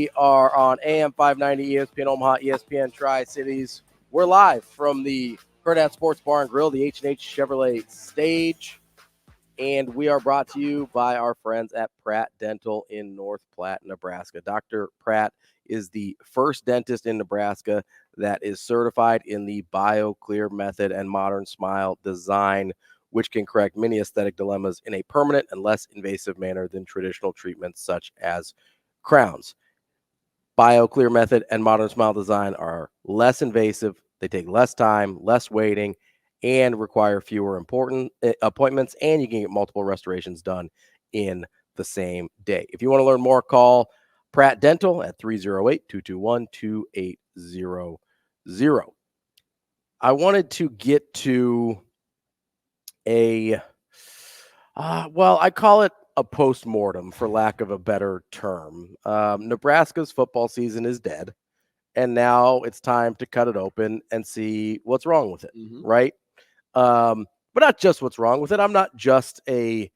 We are on AM 590 ESPN Omaha, ESPN Tri-Cities. We're live from the Hurrdat Sports Bar and Grill, the H&H Chevrolet stage. And we are brought to you by our friends at Pratt Dental in North Platte, Nebraska. Dr. Pratt is the first dentist in Nebraska that is certified in the BioClear method and modern smile design, which can correct many aesthetic dilemmas in a permanent and less invasive manner than traditional treatments such as crowns. BioClear method and modern smile design are less invasive. They take less time, less waiting, and require fewer important appointments, and you can get multiple restorations done in the same day. If you want to learn more, call Pratt Dental at 308-221-2800. I wanted to get to I call it a postmortem for lack of a better term. Nebraska's football season is dead, and now it's time to cut it open and see what's wrong with it, right? But not just what's wrong with it. I'm not just a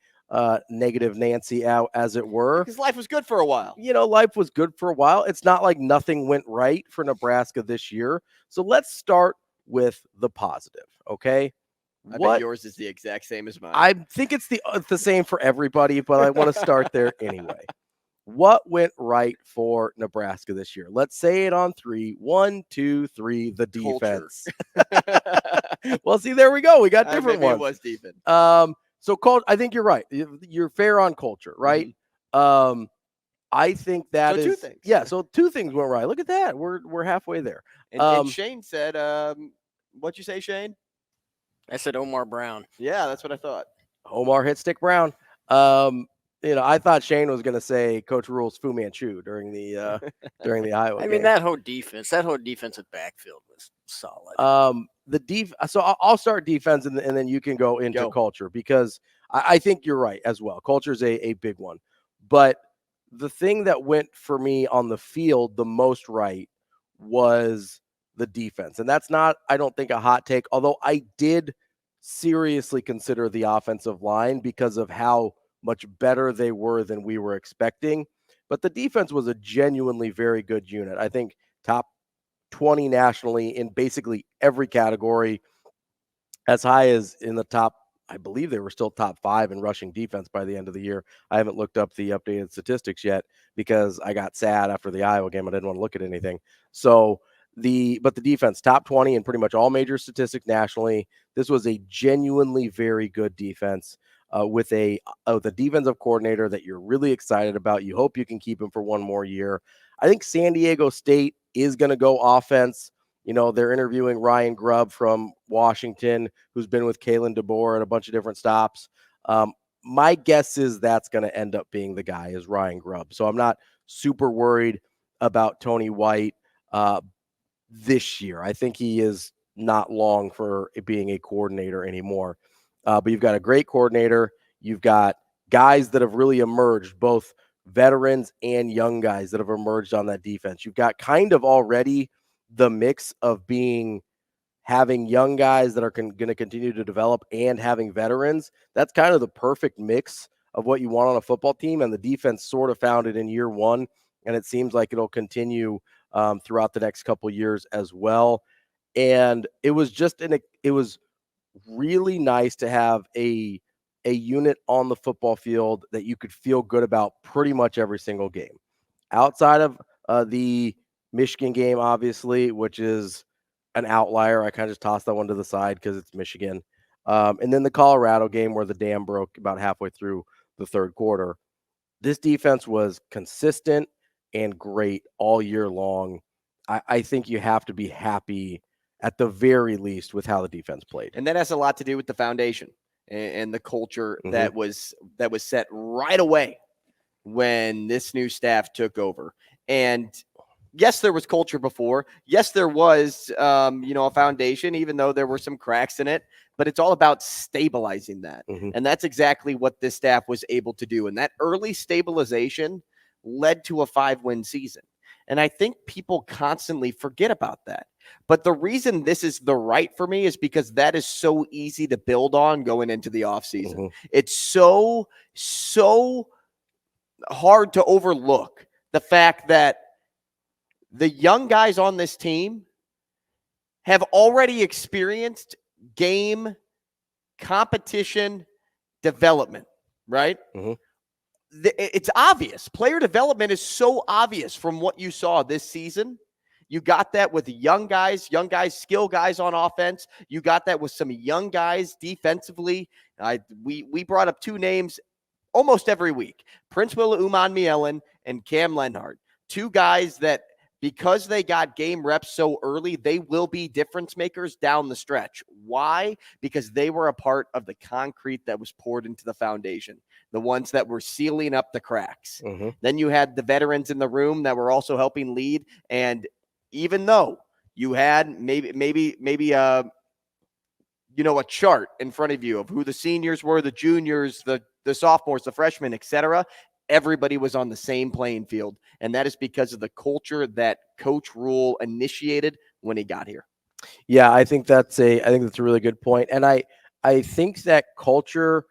negative Nancy out, as it were. Because life was good for a while. Life was good for a while. It's not like nothing went right for Nebraska this year. So let's start with the positive, okay? I bet yours is the exact same as mine. I think it's the same for everybody, but I want to start there anyway. What went right for Nebraska this year? Let's say it on 3. 1, 2, 3. The defense. Well, see, there we go. We got different ones. It was defense. I think you're right. You're fair on culture, right? Mm-hmm. I think that is 2 things. Yeah. So 2 things went right. Look at that. We're halfway there. And Shane said, "What'd you say, Shane?" I said Omar Brown. Yeah, that's what I thought. Omar hit Stick Brown. I thought Shane was going to say Coach Rule's Fu Manchu during the Iowa game. I mean, that whole defensive backfield was solid. So I'll start defense and then you can go into culture, because I think you're right as well. Culture is a big one. But the thing that went for me on the field the most right was the defense. And that's not, I don't think, a hot take, although I did seriously consider the offensive line because of how much better they were than we were expecting. But the defense was a genuinely very good unit. I think top 20 nationally in basically every category, as high as in the top, I believe they were still top 5 in rushing defense by the end of the year. I haven't looked up the updated statistics yet because I got sad after the Iowa game. I didn't want to look at anything. But the defense, top 20 in pretty much all major statistics nationally. This was a genuinely very good defense with a defensive coordinator that you're really excited about. You hope you can keep him for one more year. I think San Diego State is going to go offense. They're interviewing Ryan Grubb from Washington, who's been with Kalen DeBoer at a bunch of different stops. My guess is that's going to end up being the guy, is Ryan Grubb. So I'm not super worried about Tony White this year. I think he is not long for being a coordinator anymore. But you've got a great coordinator. You've got guys that have really emerged, both veterans and young guys that have emerged on that defense. You've got kind of already the mix of having young guys that are going to continue to develop and having veterans. That's kind of the perfect mix of what you want on a football team. And the defense sort of found it in year 1. And it seems like it'll continue throughout the next couple years as well. And it was really nice to have a unit on the football field that you could feel good about pretty much every single game. Outside of the Michigan game, obviously, which is an outlier. I kind of just tossed that one to the side because it's Michigan. And then the Colorado game where the dam broke about halfway through the third quarter. This defense was consistent and great all year long. I think you have to be happy at the very least with how the defense played. And that has a lot to do with the foundation and the culture that was set right away when this new staff took over. And yes, there was culture before. Yes, there was, a foundation, even though there were some cracks in it. But it's all about stabilizing that. And that's exactly what this staff was able to do. And that early stabilization led to a 5-win season. And I think people constantly forget about that. But the reason this is the right for me is because that is so easy to build on going into the offseason. It's so hard to overlook the fact that the young guys on this team have already experienced game competition development, right? Mm-hmm. It's obvious. Player development is so obvious from what you saw this season. You got that with young guys, skill guys on offense. You got that with some young guys defensively. We brought up two names almost every week: Prince Willa Uman-Mielen and Cam Lenhart. Two guys that, because they got game reps so early, they will be difference makers down the stretch. Why? Because they were a part of the concrete that was poured into the foundation, the ones that were sealing up the cracks. Mm-hmm. Then you had the veterans in the room that were also helping lead. And even though you had maybe a chart in front of you of who the seniors were, the juniors, the sophomores, the freshmen, etc., everybody was on the same playing field. And that is because of the culture that Coach Rule initiated when he got here. Yeah, I think that's a really good point. And I think that culture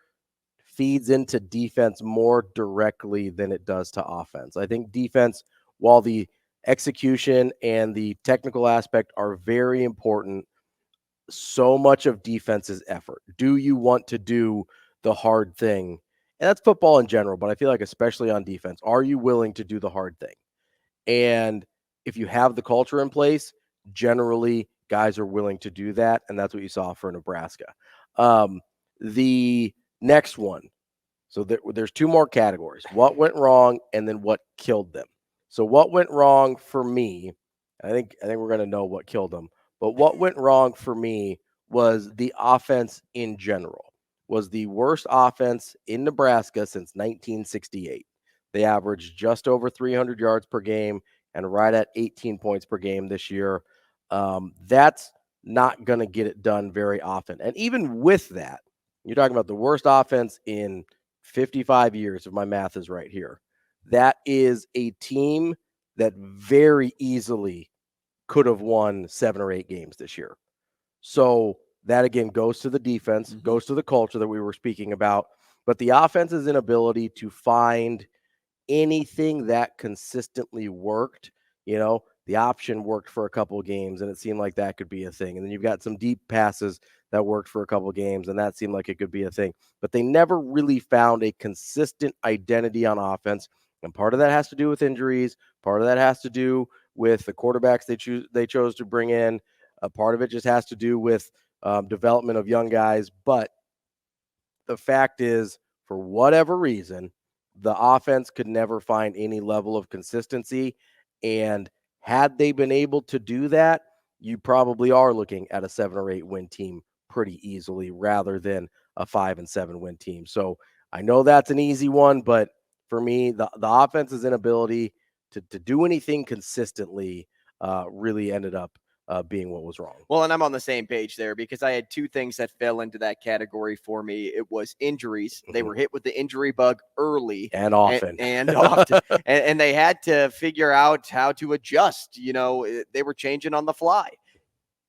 feeds into defense more directly than it does to offense. I think defense, while the execution and the technical aspect are very important, so much of defense is effort. Do you want to do the hard thing? And that's football in general, but I feel like especially on defense, are you willing to do the hard thing? And if you have the culture in place, generally guys are willing to do that, and that's what you saw for Nebraska. The next one, so there's two more categories: what went wrong, and then what killed them. So what went wrong for me? I think we're going to know what killed them. But what went wrong for me was the offense in general. Was the worst offense in Nebraska since 1968. They averaged just over 300 yards per game and right at 18 points per game this year. That's not going to get it done very often. And even with that, you're talking about the worst offense in 55 years, if my math is right here. That is a team that very easily could have won 7 or 8 games this year. So that, again, goes to the defense, goes to the culture that we were speaking about. But the offense's inability to find anything that consistently worked, the option worked for a couple of games, and it seemed like that could be a thing. And then you've got some deep passes that worked for a couple of games, and that seemed like it could be a thing. But they never really found a consistent identity on offense. And part of that has to do with injuries. Part of that has to do with the quarterbacks they chose to bring in. Part of it just has to do with development of young guys. But the fact is, for whatever reason, the offense could never find any level of consistency. And had they been able to do that, you probably are looking at a 7 or 8 win team pretty easily rather than a 5 and 7 win team. So I know that's an easy one, but for me, the offense's inability to do anything consistently really ended up being what was wrong. Well, and I'm on the same page there because I had two things that fell into that category for me. It was injuries. They were hit with the injury bug early and often, and often, and they had to figure out how to adjust. They were changing on the fly,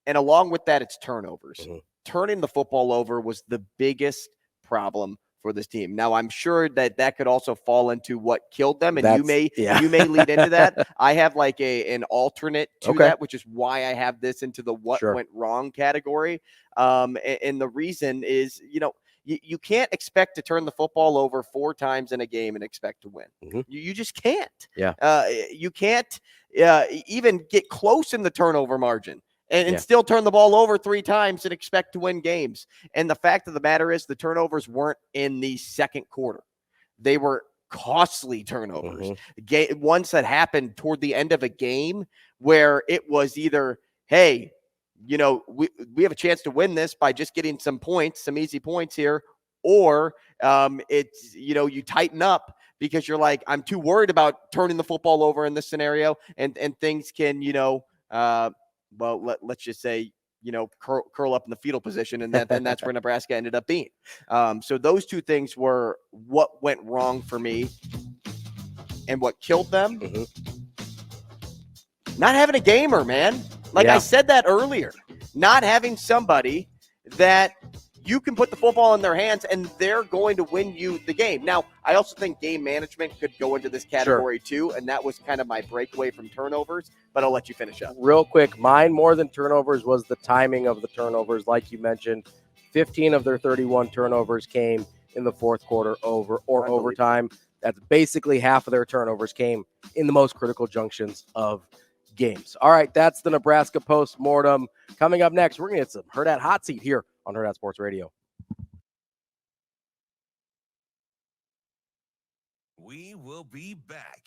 and along with that, it's turnovers. Turning the football over was the biggest problem for this team. Now, I'm sure that could also fall into what killed them, and you may lead into that. I have like an alternate to that, which is why I have this into the what went wrong category. And the reason is, you can't expect to turn the football over 4 times in a game and expect to win. You just can't. You can't even get close in the turnover margin and still turn the ball over 3 times and expect to win games. And the fact of the matter is the turnovers weren't in the second quarter. They were costly turnovers. Ones that happened toward the end of a game where it was either, hey, we have a chance to win this by just getting some points, some easy points here, or it's, you tighten up because you're like, I'm too worried about turning the football over in this scenario, and things can, let's just say, curl up in the fetal position, and that's where Nebraska ended up being. So those two things were what went wrong for me and what killed them. Not having a gamer, man. I said that earlier, not having somebody that you can put the football in their hands and they're going to win you the game. Now, I also think game management could go into this category too, and that was kind of my breakaway from turnovers, but I'll let you finish up. Real quick, mine more than turnovers was the timing of the turnovers. Like you mentioned, 15 of their 31 turnovers came in the fourth quarter or overtime. That's basically half of their turnovers came in the most critical junctions of games. All right, that's the Nebraska postmortem. Coming up next, we're going to get some Hurrdat Hot Seat here on Hurrdat Sports Radio. We will be back.